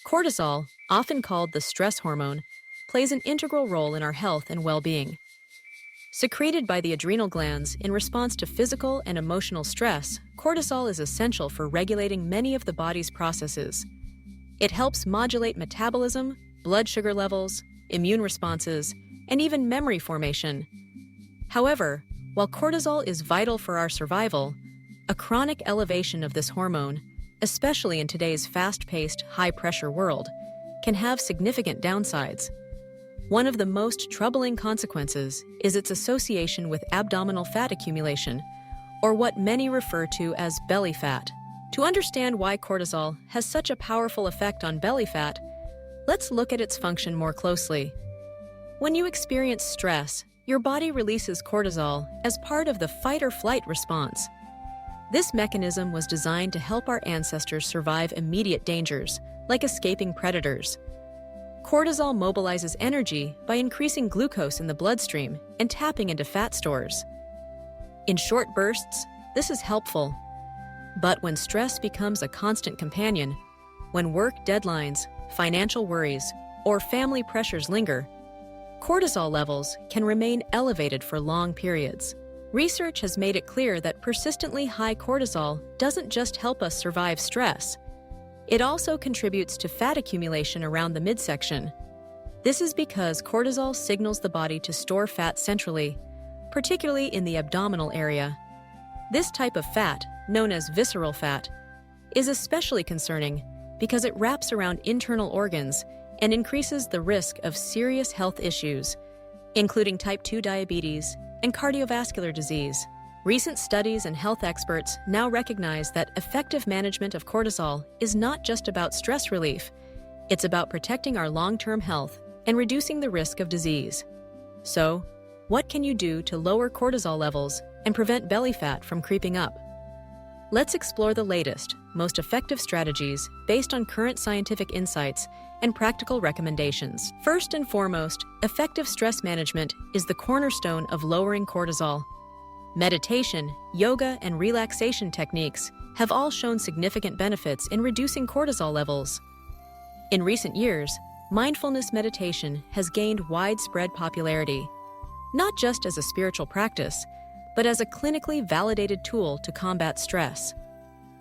Cortisol, often called the stress hormone, plays an integral role in our health and well-being. Secreted by the adrenal glands in response to physical and emotional stress, cortisol is essential for regulating many of the body's processes. It helps modulate metabolism, blood sugar levels, immune responses, and even memory formation. However, while cortisol is vital for our survival, a chronic elevation of this hormone, especially in today's fast-paced, high-pressure world, can have significant downsides. One of the most troubling consequences is its association with abdominal fat accumulation, or what many refer to as belly fat. To understand why cortisol has such a powerful effect on belly fat, let's look at its function more closely. When you experience stress, your body releases cortisol as part of the fight-or-flight response. This mechanism was designed to help our ancestors survive immediate dangers, like escaping predators. Cortisol mobilizes energy by increasing glucose in the bloodstream and tapping into fat stores. In short bursts, this is helpful. But when stress becomes a constant companion, when work deadlines, financial worries, or family pressures linger, cortisol levels can remain elevated for long periods. Research has made it clear that persistently high cortisol doesn't just help us survive stress. It also contributes to fat accumulation around the midsection. This is because cortisol signals the body to store fat centrally, particularly in the abdominal area. This type of fat, known as visceral fat, is especially concerning because it wraps around internal organs and increases the risk of serious health issues, including type 2 diabetes and cardiovascular disease. Recent studies and health experts now recognize that effective management of cortisol is not just about stress relief, it's about protecting our long-term health and reducing the risk of disease. So, what can you do to lower cortisol levels and prevent belly fat from creeping up? Let's explore the latest, most effective strategies based on current scientific insights and practical recommendations. First and foremost, effective stress management is the cornerstone of lowering cortisol. Meditation, yoga, and relaxation techniques have all shown significant benefits in reducing cortisol levels. In recent years, mindfulness meditation has gained widespread popularity, not just as a spiritual practice, but as a clinically validated tool to combat stress.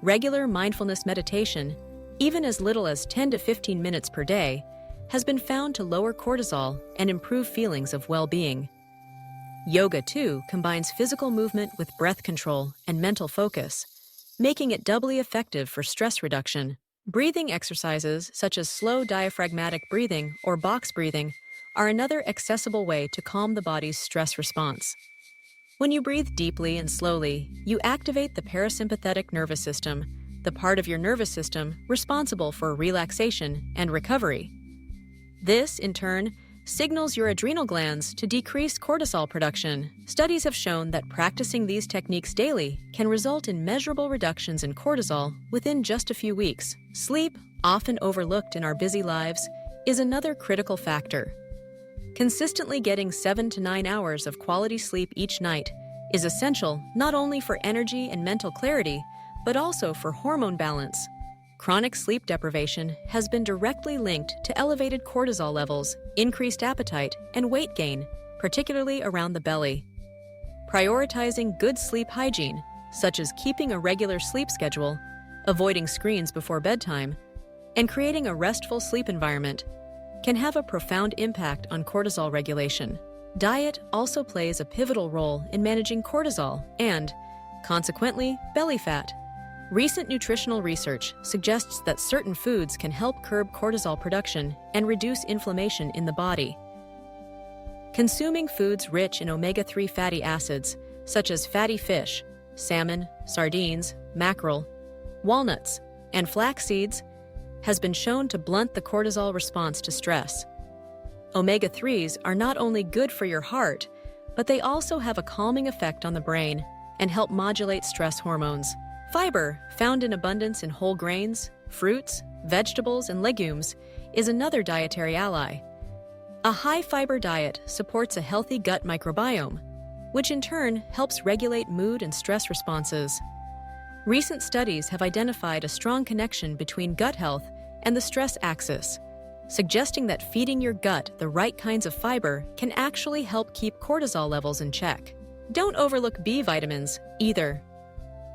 Regular mindfulness meditation, even as little as 10 to 15 minutes per day, has been found to lower cortisol and improve feelings of well-being. Yoga, too, combines physical movement with breath control and mental focus, making it doubly effective for stress reduction. Breathing exercises such as slow diaphragmatic breathing or box breathing are another accessible way to calm the body's stress response. When you breathe deeply and slowly, you activate the parasympathetic nervous system, the part of your nervous system responsible for relaxation and recovery. This, in turn, signals your adrenal glands to decrease cortisol production. Studies have shown that practicing these techniques daily can result in measurable reductions in cortisol within just a few weeks. Sleep, often overlooked in our busy lives, is another critical factor. Consistently getting 7 to 9 hours of quality sleep each night is essential not only for energy and mental clarity, but also for hormone balance. Chronic sleep deprivation has been directly linked to elevated cortisol levels, increased appetite, and weight gain, particularly around the belly. Prioritizing good sleep hygiene, such as keeping a regular sleep schedule, avoiding screens before bedtime, and creating a restful sleep environment, can have a profound impact on cortisol regulation. Diet also plays a pivotal role in managing cortisol and, consequently, belly fat. Recent nutritional research suggests that certain foods can help curb cortisol production and reduce inflammation in the body. Consuming foods rich in omega-3 fatty acids, such as fatty fish, salmon, sardines, mackerel, walnuts, and flax seeds, has been shown to blunt the cortisol response to stress. Omega-3s are not only good for your heart, but they also have a calming effect on the brain and help modulate stress hormones. Fiber, found in abundance in whole grains, fruits, vegetables, and legumes, is another dietary ally. A high-fiber diet supports a healthy gut microbiome, which in turn helps regulate mood and stress responses. Recent studies have identified a strong connection between gut health and the stress axis, suggesting that feeding your gut the right kinds of fiber can actually help keep cortisol levels in check. Don't overlook B vitamins either.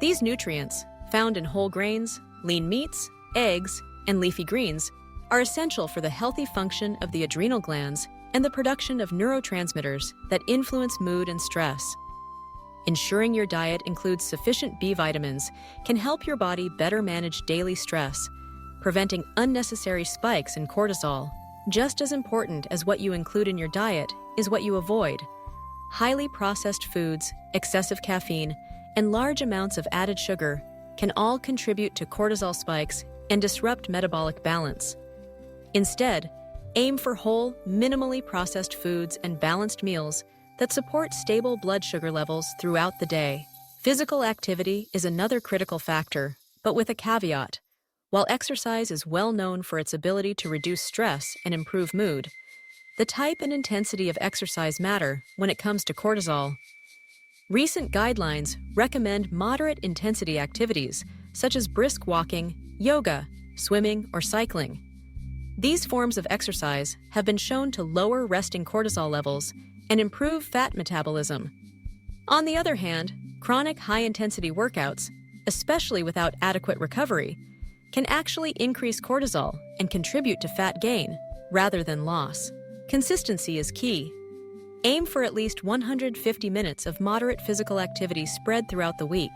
These nutrients, found in whole grains, lean meats, eggs, and leafy greens, are essential for the healthy function of the adrenal glands and the production of neurotransmitters that influence mood and stress. Ensuring your diet includes sufficient B vitamins can help your body better manage daily stress, preventing unnecessary spikes in cortisol. Just as important as what you include in your diet is what you avoid. Highly processed foods, excessive caffeine, and large amounts of added sugar can all contribute to cortisol spikes and disrupt metabolic balance. Instead, aim for whole, minimally processed foods and balanced meals that support stable blood sugar levels throughout the day. Physical activity is another critical factor, but with a caveat. While exercise is well known for its ability to reduce stress and improve mood, the type and intensity of exercise matter when it comes to cortisol. Recent guidelines recommend moderate intensity activities such as brisk walking, yoga, swimming, or cycling. These forms of exercise have been shown to lower resting cortisol levels and improve fat metabolism. On the other hand, chronic high-intensity workouts, especially without adequate recovery, can actually increase cortisol and contribute to fat gain rather than loss. Consistency is key. Aim for at least 150 minutes of moderate physical activity spread throughout the week.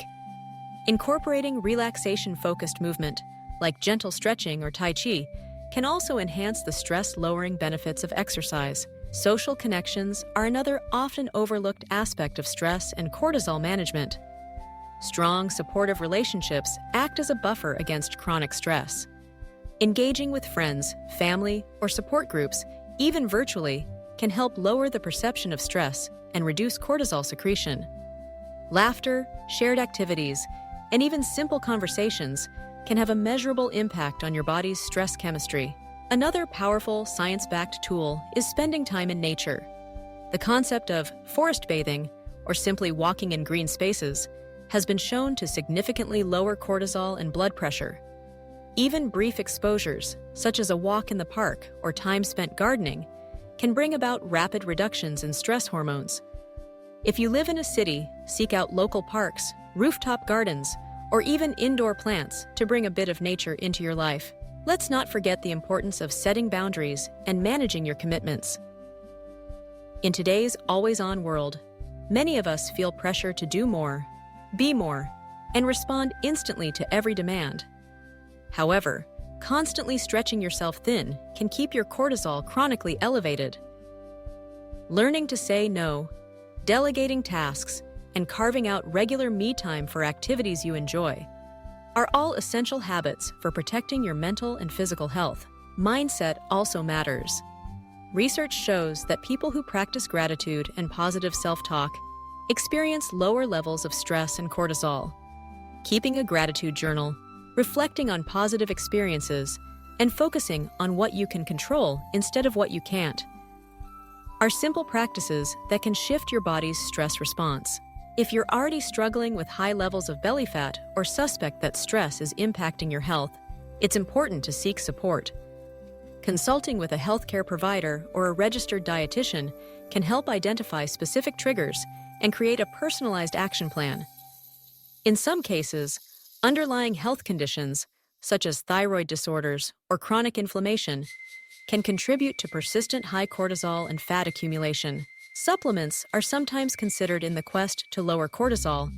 Incorporating relaxation-focused movement, like gentle stretching or Tai Chi, can also enhance the stress-lowering benefits of exercise. Social connections are another often overlooked aspect of stress and cortisol management. Strong, supportive relationships act as a buffer against chronic stress. Engaging with friends, family, or support groups, even virtually, can help lower the perception of stress and reduce cortisol secretion. Laughter, shared activities, and even simple conversations can have a measurable impact on your body's stress chemistry. Another powerful science-backed tool is spending time in nature. The concept of forest bathing, or simply walking in green spaces, has been shown to significantly lower cortisol and blood pressure. Even brief exposures, such as a walk in the park or time spent gardening, can bring about rapid reductions in stress hormones. If you live in a city, seek out local parks, rooftop gardens, or even indoor plants to bring a bit of nature into your life. Let's not forget the importance of setting boundaries and managing your commitments. In today's always-on world, many of us feel pressure to do more, be more, and respond instantly to every demand. However, constantly stretching yourself thin can keep your cortisol chronically elevated. Learning to say no, delegating tasks, and carving out regular me time for activities you enjoy are all essential habits for protecting your mental and physical health. Mindset also matters. Research shows that people who practice gratitude and positive self-talk experience lower levels of stress and cortisol. Keeping a gratitude journal, reflecting on positive experiences, and focusing on what you can control instead of what you can't are simple practices that can shift your body's stress response. If you're already struggling with high levels of belly fat or suspect that stress is impacting your health, it's important to seek support. Consulting with a healthcare provider or a registered dietitian can help identify specific triggers and create a personalized action plan. In some cases, underlying health conditions, such as thyroid disorders or chronic inflammation, can contribute to persistent high cortisol and fat accumulation. Supplements are sometimes considered in the quest to lower cortisol,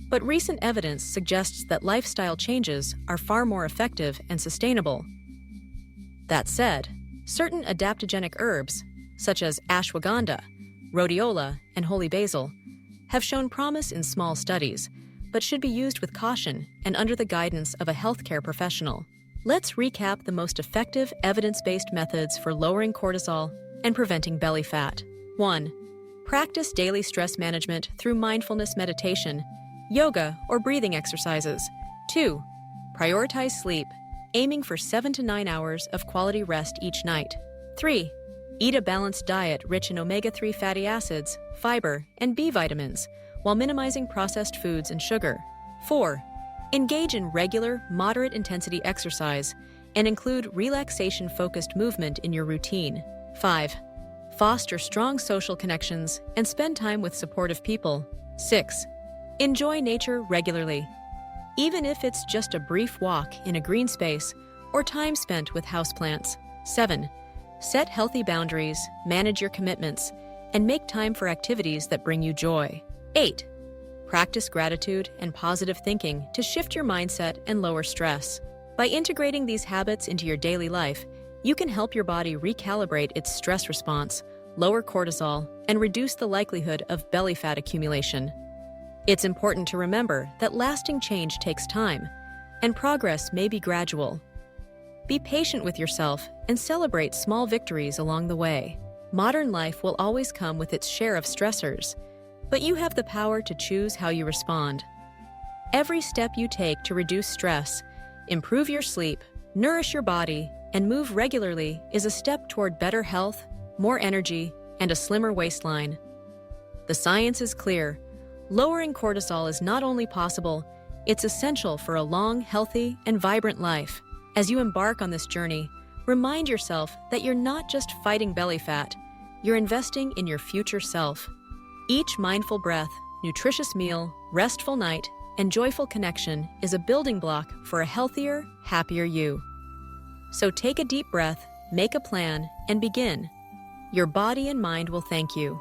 but recent evidence suggests that lifestyle changes are far more effective and sustainable. That said, certain adaptogenic herbs, such as ashwagandha, rhodiola, and holy basil, have shown promise in small studies, but should be used with caution and under the guidance of a healthcare professional. Let's recap the most effective evidence-based methods for lowering cortisol and preventing belly fat. 1. Practice daily stress management through mindfulness meditation, yoga, or breathing exercises. 2. Prioritize sleep, aiming for 7 to 9 hours of quality rest each night. 3. Eat a balanced diet rich in omega-3 fatty acids, fiber, and B vitamins, while minimizing processed foods and sugar. 4. Engage in regular, moderate-intensity exercise and include relaxation-focused movement in your routine. 5. Foster strong social connections and spend time with supportive people. 6. Enjoy nature regularly, even if it's just a brief walk in a green space or time spent with houseplants. 7. Set healthy boundaries, manage your commitments, and make time for activities that bring you joy. 8. Practice gratitude and positive thinking to shift your mindset and lower stress. By integrating these habits into your daily life, you can help your body recalibrate its stress response, lower cortisol, and reduce the likelihood of belly fat accumulation. It's important to remember that lasting change takes time, and progress may be gradual. Be patient with yourself and celebrate small victories along the way. Modern life will always come with its share of stressors, but you have the power to choose how you respond. Every step you take to reduce stress, improve your sleep, nourish your body, and move regularly is a step toward better health, more energy, and a slimmer waistline. The science is clear. Lowering cortisol is not only possible, it's essential for a long, healthy, and vibrant life. As you embark on this journey, remind yourself that you're not just fighting belly fat, you're investing in your future self. Each mindful breath, nutritious meal, restful night, and joyful connection is a building block for a healthier, happier you. So take a deep breath, make a plan, and begin. Your body and mind will thank you.